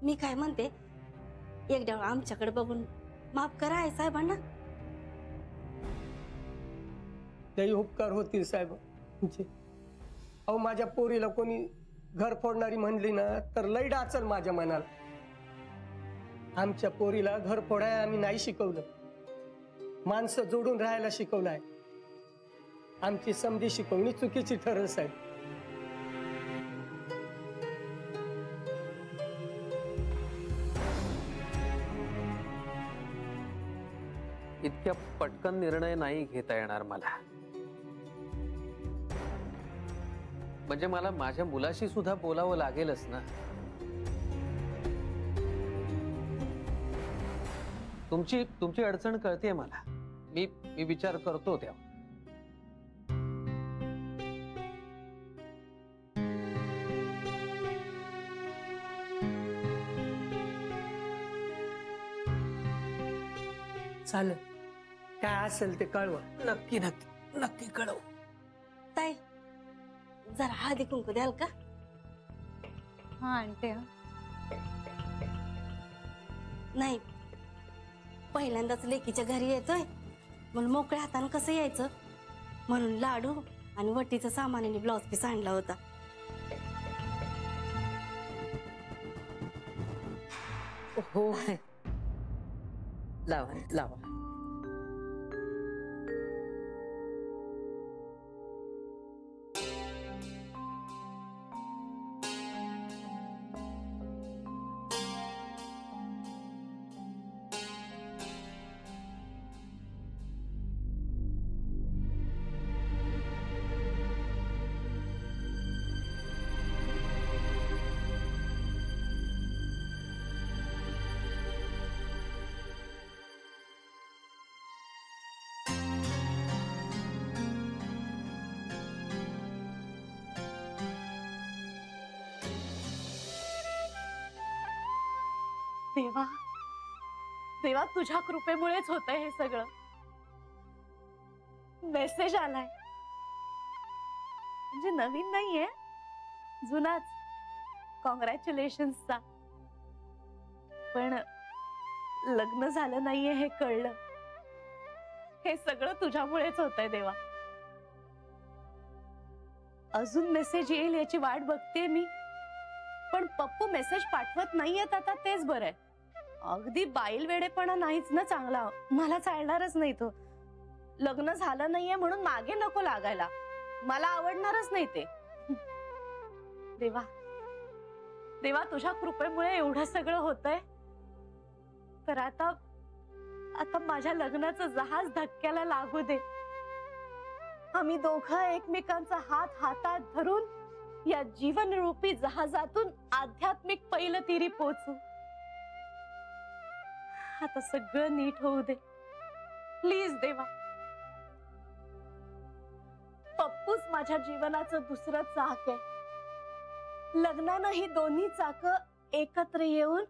मी काय म्हणते, एकदा आमच्याकडे बघून माफ करा आई साहेबांना. त्याही उपकार होतील साहेब तुमचे. अहो माझ्या पोरीला कोणी घर फोडणारी म्हणली ना तर लई डाचल माझ्या मनाला. आमच्या पोरीला घर फोडायला आम्ही नाही शिकवलं, माणसं जोडून राहायला शिकवलंय. आमची समजी शिकवणी चुकीची ठरल साहेब. इतक्या पटकन निर्णय नाही घेता येणार मला. म्हणजे मला माझ्या मुलाशी सुद्धा बोलावं लागेलच ना. तुमची अडचण कळते मला. मी विचार करतो त्या. चालेल, काय असेल ते कळवा. नक्की नक्की नक्की कळव. ताई जरा हळदी कुंकू द्याल का? हा आणते. नाही, पहिल्यांदाच लेकीच्या घरी येतोय म्हणून मोकळ्या हाताने कसं यायचं, म्हणून लाडू आणि वटीचं सामान आणि ब्लाउज पीस आणला होता. हो लावा लावा. देवा देवा, तुझ्या कृपेमुळेच होतंय हे सगळं. मेसेज आलाय, म्हणजे नवीन नाहीये, जुनाच. कॉंग्रॅच्युलेशन्सचा. पण लग्न झालं नाहीये हे कळलं. हे सगळं तुझ्यामुळेच होतंय देवा. अजून मेसेज येईल याची वाट बघते मी, पण पप्पू मेसेज पाठवत नाहीयेत आता, तेच बरं आहे. अगदी बाईल वेडेपणा नाहीच ना चांगला. मला चालणारच नाही तो. लग्न झालं नाहीये म्हणून मागे नको लागायला. मला आवडणारच नाही ते. देवा देवा, तुझ्या कृपेमुळे एवढं सगळं होतंय. तर आता माझ्या लग्नाचं जहाज धक्क्याला लागू दे. आम्ही दोघं एकमेकांचा हात हातात धरून या जीवनरूपी जहाजातून आध्यात्मिक पैलतीरी पोहोचू. आता सगळं नीट होऊ दे प्लीज देवा. पप्पूच माझ्या जीवनाचं दुसरं चाक आहे. लग्नानं ही दोन्ही चाक एकत्र येऊन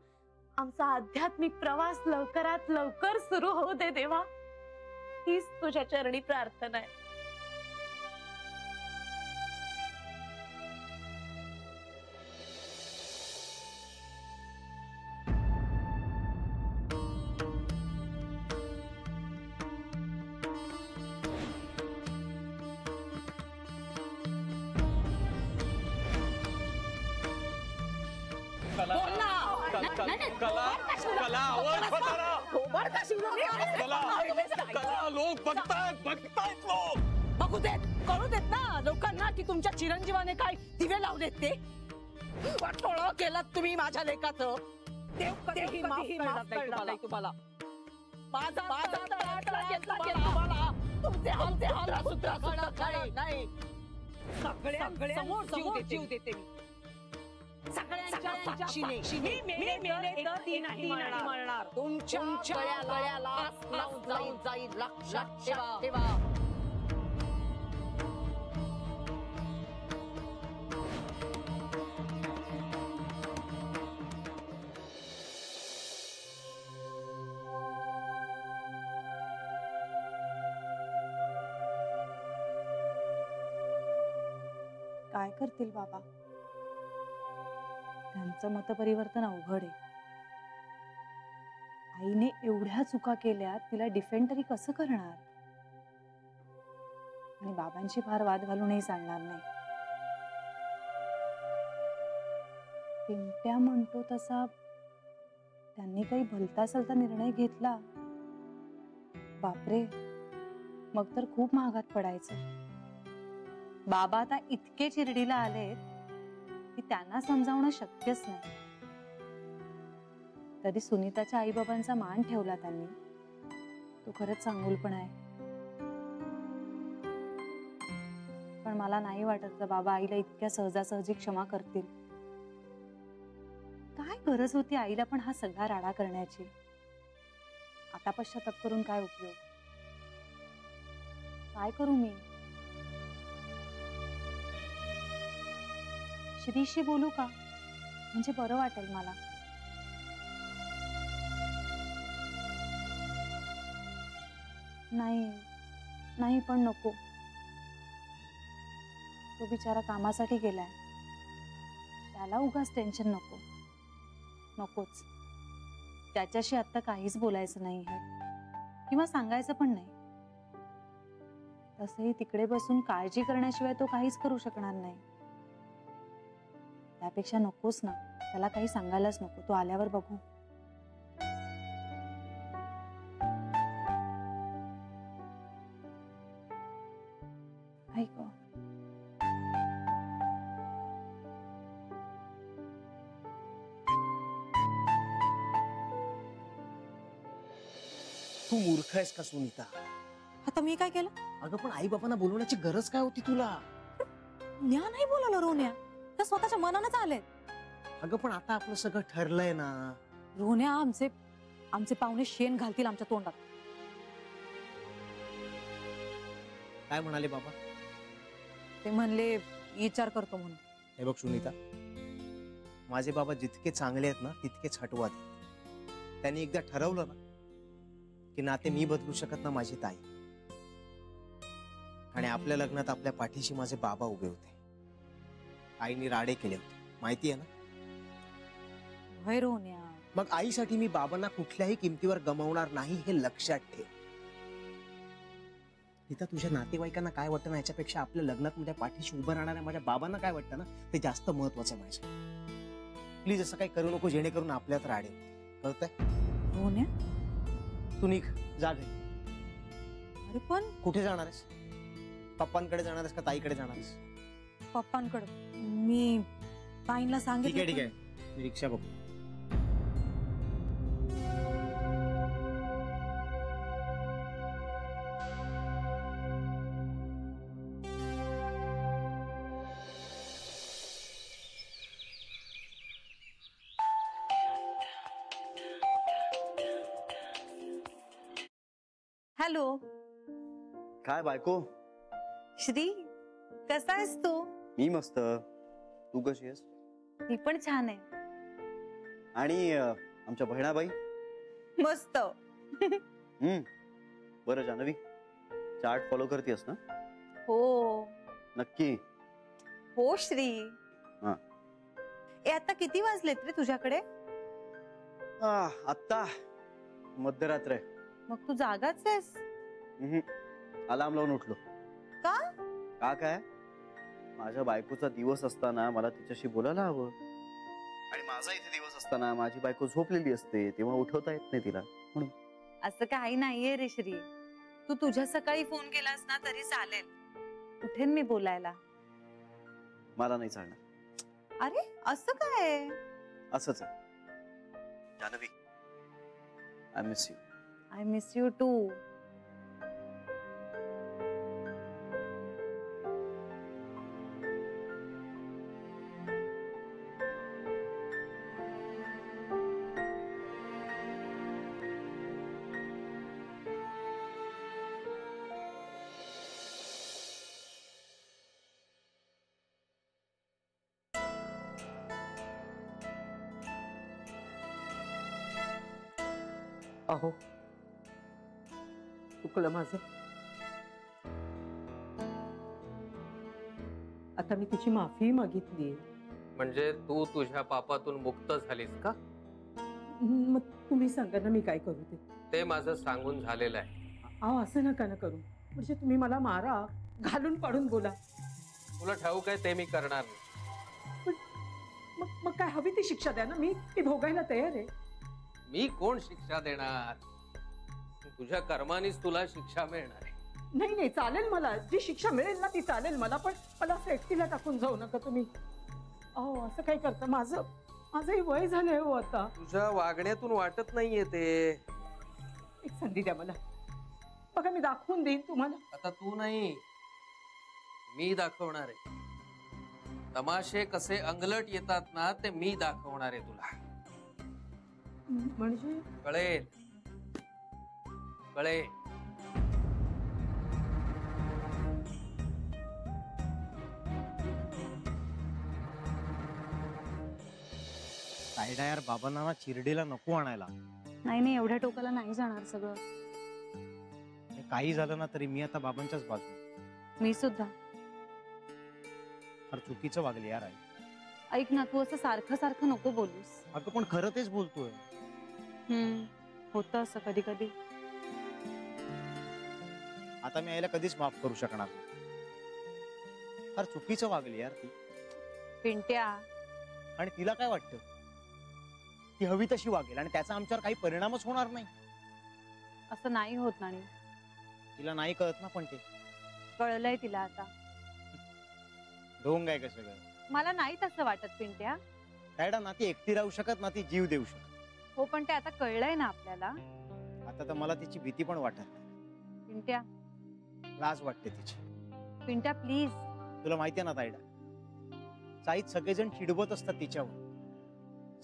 आमचा आध्यात्मिक प्रवास लवकरात लवकर सुरू होऊ दे देवा. हीच तुझ्या चरणी प्रार्थना आहे. कला लोक बघतायत लोक. बघू देत, कळू देत ना लोकांना की तुमच्या चिरंजीवाने काय दिवे लावलेत ते. वाटोळं केलं तुम्ही माझ्या लेकाचं. देव कधीही माफ करणार नाही तुम्हाला. माझा घेतला तुम्हाला. तुमचे हाल सुद्धा नाही. सगळ्यांसमोर जीव देते मी. सगळ्यांच्या साक्षीने मी एकटी नाही मरणार. तुमच्या गळ्याला लावून जाईल. लक्षात ठेवा. काय करतील बाबा? त्यांचं मतपरिवर्तन अवघड आहे. आईने एवढ्या चुका केल्या, तिला डिफेंड तरी कसं करणार? आणि बाबांशी फार वाद घालूनही चालणार नाही. पिंट्या म्हणतो तसा त्यांनी काही भलता सलता निर्णय घेतला, बापरे, मग तर खूप महागात पडायचं. बाबा आता इतके चिरडीला आलेत की त्यांना समजावणं शक्यच नाही. तरी सुनीताच्या आईबाबांचा मान ठेवला त्यांनी, तो खरंच चांगुलपणा आहे. पण मला नाही वाटत बाबा आईला इतक्या सहजासहजी क्षमा करतील. काय गरज होती आईला पण हा सगळा राडा करण्याची? आता पश्चाताप करून काय उपयोग? काय करू मी? श्रीशी बोलू का? म्हणजे बरं वाटेल मला. नाही नाही, पण नको. तो बिचारा कामासाठी गेलाय, त्याला उगाच टेन्शन नको. नकोच. त्याच्याशी आता काहीच बोलायचं नाही आहे किंवा सांगायचं पण नाही. तसंही तिकडे बसून काळजी करण्याशिवाय तो काहीच करू शकणार नाही. त्यापेक्षा नकोच ना, त्याला काही सांगायलाच नको. तो आल्यावर बघू. ऐक, तू मूर्ख आहेस का सुनीता? आता मी काय केलं? अगं पण आई बाबांना बोलवण्याची गरज काय होती तुला? म्या नाही बोलवलं रोन्या, तर स्वतःच्या मनानच आले. अगं पण आता आपलं सगळं ठरलंय ना. रोन्या, आमचे पाहुणे शेण घालतील आमच्या तोंडात. काय म्हणाले बाबा? ते म्हणले विचार करतो म्हणून. हे बघ सुनीता, माझे बाबा जितके चांगले आहेत ना तितकेच हटवाद आहेत. त्यांनी एकदा ठरवलं ना की नाते मी बदलू शकत ना माझी ताई. आणि आपल्या लग्नात आपल्या पाठीशी माझे बाबा उभे होते. आईने राडे केले होते, माहिती आहे ना? होय रोन्या. मग आईसाठी मी बाबांना कुठल्याही किमतीवर गमावणार नाही, हे लक्षात ठेव. तिथं तुझ्या नातेवाईकांना काय वाटतं ना याच्यापेक्षा आपल्या लग्नात माझ्या पाठीशी उभं राहणाऱ्या माझ्या बाबांना काय वाटतं ना ते जास्त महत्वाचं आहे माझ्या. प्लीज असं काही करू नको जेणेकरून आपल्यात राडे होते. कळतंय? रोन्या, तू निघ, जा घरी. अरे पण कुठे जाणार आहेस? पप्पांकडे जाणार आहेस का ताईकडे जाणार आहेस? पप्पांकडे. मी ताईंना ठीक आहे सांगितलं. ठीक आहे, मी रिक्षा बघतो. हॅलो काय बायको? श्री, कसा आहेस तू? मी मस्त. तू कशी आहेस? मी पण छान आहे. आणि आमच्या बहिणाबाई? मस्त. बरं जानवी, चार्ट फॉलो करतेस ना? हो नक्की? हो श्री. हा. ए, आता किती वाजलेत रे तुझ्याकडे? आत्ता मध्यरात्र आहे. मग तू जागाच आहेस? अलार्म लावून उठलो. का? का काय? माझ्या बायकोचा दिवस असताना मला तिच्याशी बोलायला हवं. आणि माझा इथे दिवस असताना माझी बायको झोपलेली असते, तेव्हा उठवता येत नाही तिला, म्हणून. असं काही नाहीये रे श्री. तू तुझ्या सकाळी फोन केलास ना तरी चालेल. उठेन मी बोलायला. मला नाही चालणार. अरे असं काय? असंच आहे Janvi. I miss you. I miss you too. अहो, चुकलं माझं. आता मी तिची माफी मागितली. म्हणजे तू तुझ्या पापातून मुक्त झालीस का? मग तुम्ही सांगा ना मी काय करू ते माझं सांगून झालेलं आहे. अहो असं नका ना करू. म्हणजे तुम्ही मला मारा, घालून पाडून बोला. तुला ठाऊक आहे ते मी करणार नाही. मग काय हवी ती शिक्षा द्या ना. मी भोगायला तयार आहे. मी कोण शिक्षा देणार? तुझ्या कर्मानीच तुला शिक्षा मिळणार आहे. नाही चालेल, मला जी शिक्षा मिळेल ना ती चालेल मला. पण मला असं एकटीला टाकून जाऊ नका तुम्ही. अहो असं काय करता? माझंही वय झालंय हो आता. तुझ्या वागण्यातून वाटत नाहीये ते. एक संधी द्या मला. बघा मी दाखवून देईन तुम्हाला. आता तू नाही, मी दाखवणार आहे. तमाशे कसे अंगलट येतात ना ते मी दाखवणार आहे तुला. म्हणजे कळेल कळेल. सायडा यार, बाबांना ना चिरडीला नको आणायला. नाही एवढ्या टोकाला नाही जाणार सगळं. काही झालं ना तरी मी आता बाबांच्याच बाजू. मी सुद्धा. फार चुकीचं वागले यार आई. ऐक ना, तू असं सारखं सारखं नको बोलूस. अगं पण खरं तेच बोलतोय. होतं असं कधी कधी. आता मी आईला कधीच माफ करू शकणार नाही. फार चुकीचं वागली यार ती. पिंट्या, आणि तिला काय वाटतं? ती हवी तशी वागेल आणि त्याचा आमच्यावर काही परिणामच होणार नाही. असं नाही होत नाणी. तिला नाही कळत ना, पण ते कळलंय तिला आता. ढोंग आहे का सगळं? मला नाही तसं वाटत पिंट्या. सायडा, ना ती एकटी राहू शकत ना ती जीव देऊ शकत. हो पण ते आता कळलंय ना आपल्याला. आता तर मला तिची भीती पण वाटत नाही. पिंट्या, लाज वाटते तिची. पिंट्या प्लीज. तुला माहितीये ना तायडा, साईत सगळेजण चिडवत असतात तिच्यावर.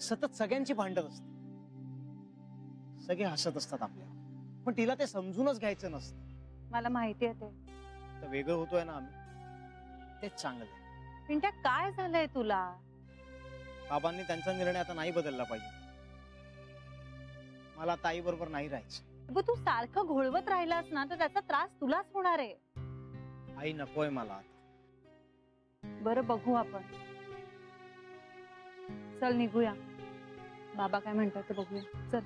सतत सगळ्यांची भांडत असते. सगळे हसत असतात आपल्यावर. पण तिला ते समजूनच घ्यायचं नसतं. मला माहिती आहे ते. तर वेगळं होतोय ना आम्ही, तेच चांगलं आहे. पिंट्या काय झालंय तुला? बाबांनी त्यांचा निर्णय आता नाही बदलला पाहिजे. मला ताई बरोबर नाही राहायचं. अगं तू सारखं घोळवत राहिलास ना तर त्याचा त्रास तुलाच होणार आहे. आई नकोय मला आता. बरं बघू आपण. चल निघूया. बाबा काय म्हणतात ते बघूया. चल.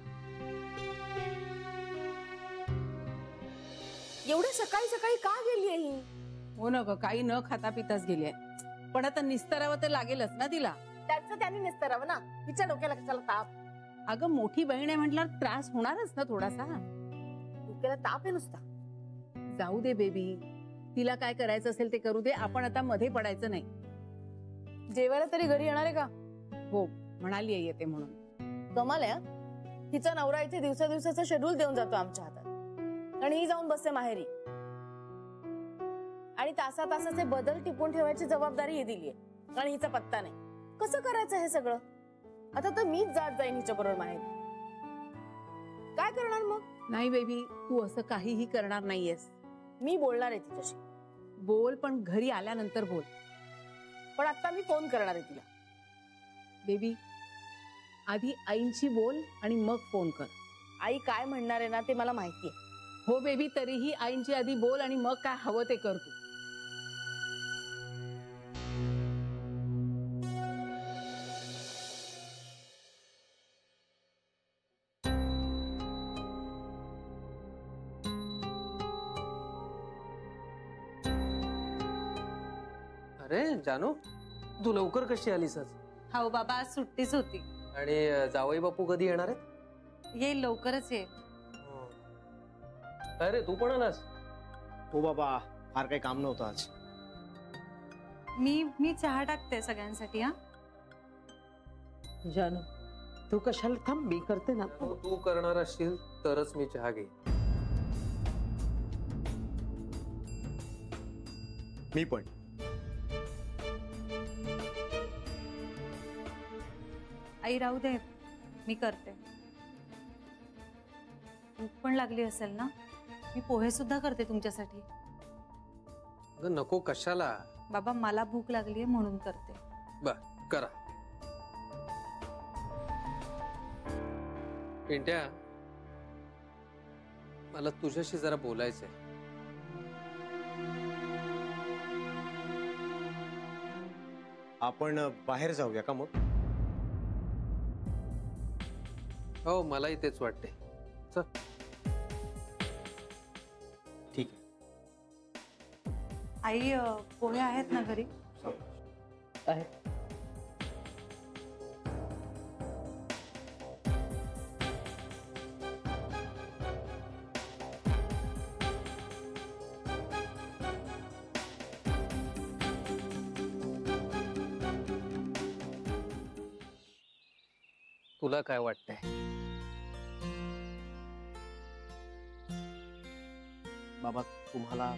एवढ्या सकाळी सकाळी का गेली ही? हो ना ग, काही न खाता पिताच गेली. पण आता निस्तरावं तर लागेलच ना तिला. त्याचं त्यांनी निस्तरावं ना. तिच्या डोक्याला कशाला ताप? अगं मोठी बहीण आहे म्हटल्यावर त्रास होणारच ना थोडासा. डोक्याला ताप आहे नुसता. जाऊ दे बेबी, तिला काय करायचं असेल ते करू दे. आपण आता मध्ये पडायचं नाही. जेवायला तरी घरी येणार आहे का? हो म्हणाली आहे येते म्हणून. कमाल आहे हा. तिचा नवरा इथे दिवसाचं शेड्यूल देऊन जातो आमच्या हातात आणि ही जाऊन बसते माहेरी. आणि तासाचे बदल टिपून ठेवायची जबाबदारी ही दिलीये आणि हिचा पत्ता नाही. कसं करायचं हे सगळं? आता तर मीच जात जाईन हिच्या बरोबर माहेरी. काय करणार मग? नाही बेबी, तू असं काहीही करणार नाहीयेस. मी बोलणार आहे तिच्याशी. बोल, पण घरी आल्यानंतर बोल. पण आता मी फोन करणार आहे तिला. बेबी, आधी आईंशी बोल आणि मग फोन कर. आई काय म्हणणार आहे ना ते मला माहितीये. हो बेबी, तरीही आईंची आधी बोल आणि मग काय हवं ते कर तू. अरे जानू, तू लवकर कशी आलीस आज? हो बाबा, आज सुट्टीच होती. आणि जावई बापू कधी येणार आहेत? येईल लवकरच येईल. अरे तू पण आलास? हो बाबा, फार काही काम नव्हतं आज. मी चहा टाकते सगळ्यांसाठी. हा जानू, तू कशाला? थांब, मी करते ना. तू करणार असशील तरच मी चहा घेईन. मी पण. आई राहू दे, मी करते. भूक पण लागली असेल ना? मी पोहे सुद्धा करते तुमच्यासाठी. अगं नको, कशाला? बाबा मला भूक लागली आहे म्हणून करते. बर करा. पिंट्या, मला तुझ्याशी जरा बोलायचंय. हा आपण बाहेर जाऊया का मग? हो मलाही तेच वाटते. चल. ठीक आहे. आई पोहे आहेत ना घरी? आहे. तुला काय वाटतंय? बाबा तुम्हाला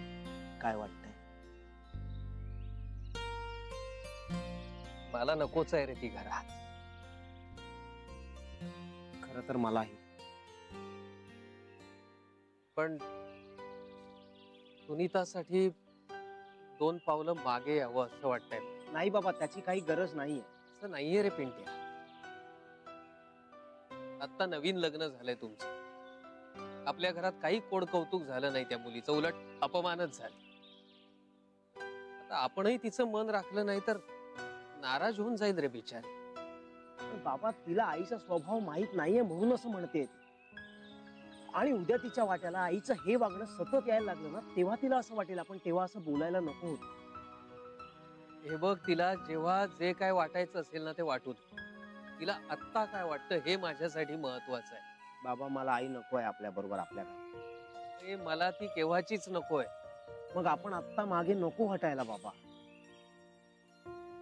काय वाटतंय? मला नकोच आहे रे ती घरात. खरं तर मलाही. पण सुनीतासाठी 2 पावलं मागे यावं असं वाटतंय. नाही बाबा, त्याची काही गरज नाहीये. असं नाहीये रे पिंट्या. आता नवीन लग्न झालंय तुमचं. आपल्या घरात काही कोड कौतुक झालं नाही त्या मुलीचं, उलट अपमानच झाले. आता आपणही तिचं मन राखलं नाही तर नाराज होऊन जाईल रे बिचारी. पण बाबा तिला आईचा स्वभाव माहित नाहीये म्हणून असं म्हणते. आणि उद्या तिच्या वाट्याला आईचं हे वागणं सतत यायला लागलं ना, तेव्हा तिला असं वाटेल आपण तेव्हा असं बोलायला नको होतं. हे बघ, तिला जेव्हा जे काय वाटायचं असेल ना ते वाटू दे. तिला आत्ता काय वाटतं हे माझ्यासाठी महत्वाचं आहे. बाबा मला आई नको आहे आपल्या बरोबर आपल्याकडे. मला ती केव्हाचीच नकोय. मग आपण आत्ता मागे नको हटायला बाबा.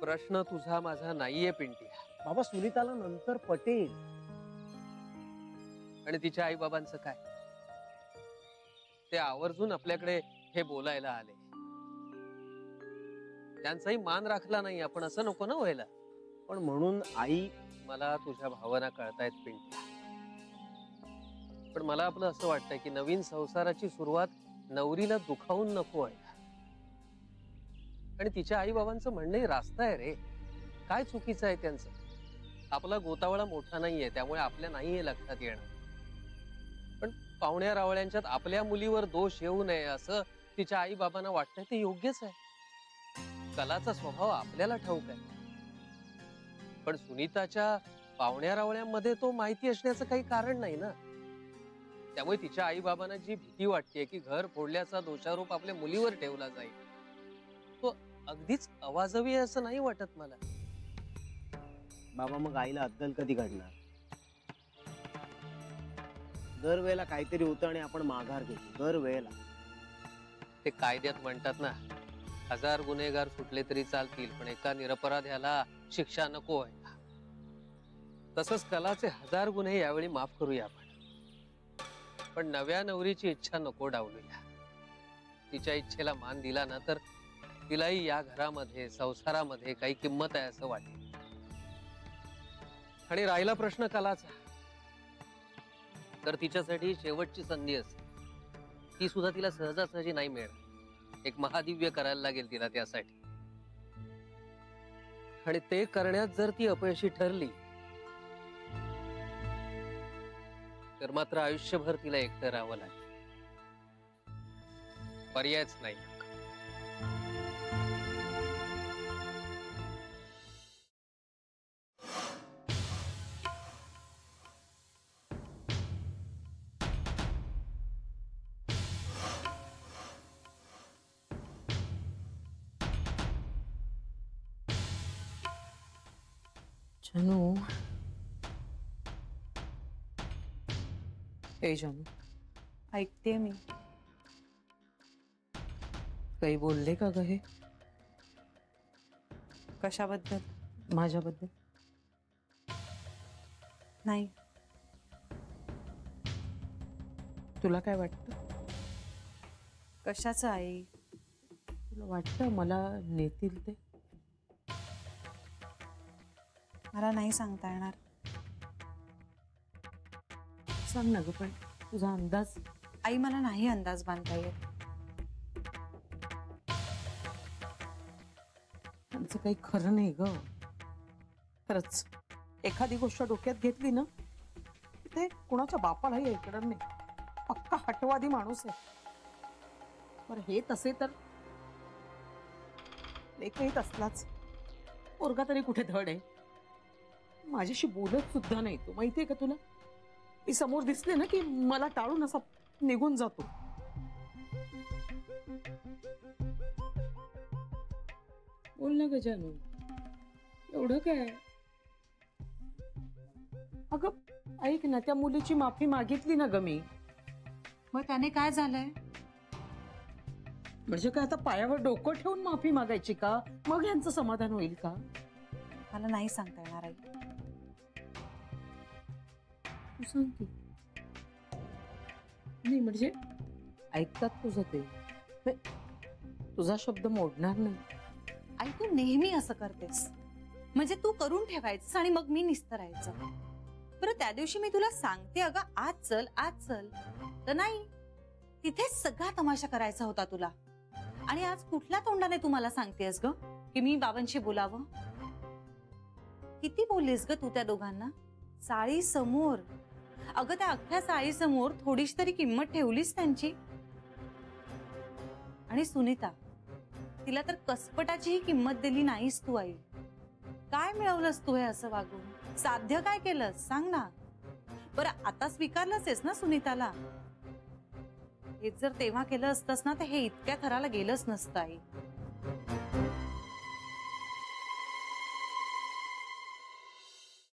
प्रश्न तुझा माझा नाहीये पिंट्या. बाबा सुनीताला नंतर पटेल. आणि तिच्या आई बाबांचं काय? ते आवर्जून आपल्याकडे हे बोलायला आले. त्यांचाही मान राखला नाही आपण, असं नको ना व्हायला. पण म्हणून आई. मला तुझ्या भावना कळतायत पिंट्या. पण मला आपलं असं वाटतंय की नवीन संसाराची सुरुवात नवरीला दुखावून नको आहे. आणि तिच्या आई बाबांचं म्हणणंही रास्त आहे रे. काय चुकीचं आहे त्यांचं? आपला गोतावळा मोठा नाहीये त्यामुळे आपल्या नाहीये लक्षात येणार. पण पाहुण्या रावळ्यांच्यात आपल्या मुलीवर दोष येऊ नये असं तिच्या आई बाबांना वाटतंय ते योग्यच आहे. कलाचा स्वभाव आपल्याला ठाऊक आहे. पण सुनीताच्या पाहुण्या रावळ्यांमध्ये तो माहिती असण्याचं काही कारण नाही ना. त्यामुळे तिच्या आई बाबांना जी भीती वाटते की घर फोडल्याचा दोषारोप आपल्या मुलीवर ठेवला जाईल, तो अगदीच अवाजवी आहे असं नाही वाटत मला. बाबा मग आईला अद्दल कधी घडणार? दरवेळेला काहीतरी होतं आणि आपण माघार घेतो दरवेळेला. ते कायद्यात म्हणतात ना, 1000 गुन्हेगार सुटले तरी चालतील पण एका निरपराध्याला शिक्षा नको आहे. तसंच कलाचे 1000 गुन्हे यावेळी माफ करूया आपण. पण नव्या नवरीची इच्छा नको डावलूया. तिच्या इच्छेला मान दिला ना तर तिलाही या घरामध्ये संसारामध्ये काही किंमत आहे असं वाटेल. आणि राहिला प्रश्न कलाचा, तर तिच्यासाठी शेवटची संधी असते. ती सुद्धा तिला सहजासहजी नाही मिळणार. एक महादिव्य करायला लागेल तिला त्यासाठी. आणि ते करण्यात जर ती अपयशी ठरली तर मात्र आयुष्यभर तिला एकटं राहावं लागेल. पर्यायच नाही. जानू, ए जानू, ऐकते मी. काही बोलले का ग हे कशाबद्दल? माझ्याबद्दल? नाही. तुला काय वाटतं? कशाचं आई? तुला वाटतं मला नेतील ते? मला नाही सांगता येणार. सांग ना ग, पण तुझा अंदाज? आई मला नाही अंदाज बांधता येत. त्यांचं काही खरं नाही ग. खरंच एखादी गोष्ट डोक्यात घेतली ना ते कुणाच्या बापालाही ऐकणार नाही. पक्का हटवादी माणूस आहे. बरं हे तसे तर लेखही तसलाच. पोरगा तरी कुठे धड आहे. माझ्याशी बोलत सुद्धा नाही तो, माहितीये का तुला? मी समोर दिसले ना की मला टाळून असा निघून जातो. बोल ना ग जानू, एवढं काय? अगं ऐक ना, त्या मुलीची माफी मागितली ना ग मी. मग त्याने काय झालंय? म्हणजे काय आता पायावर डोकं ठेवून माफी मागायची का? मग यांचं समाधान होईल का? मला नाही सांगता येणार आई. तू सांग की. नाही म्हणजे ऐकतात तुझं ते, तुझा शब्द मोडणार नाही. आई तू नेहमी असं करतेस. म्हणजे तू करून ठेवायचंस आणि मग मी निस्तरायचं. बरं त्या दिवशी मी तुला सांगते अगं आज चल आज चल, तर नाही, तिथेच सगळा तमाशा करायचा होता तुला. आणि आज कुठल्या तोंडाने तू मला सांगतेस ग की मी बाबांशी बोलावं? किती बोललीस ग तू त्या दोघांना साळी समोर? अगं त्या अख्ख्या साळी समोर थोडीशी तरी किंमत ठेवलीस त्यांची. आणि सुनीता, तिला तर कसपटाचीही किंमत दिली नाहीस तू आई. काय मिळवलंस तू हे असं वागून? साध्य काय केलंस सांग ना. बरं आता स्वीकारलंच ना सुनीताला. हेच जर तेव्हा केलं असतंस ना तर हे इतक्या थराला गेलंच नसतं आई.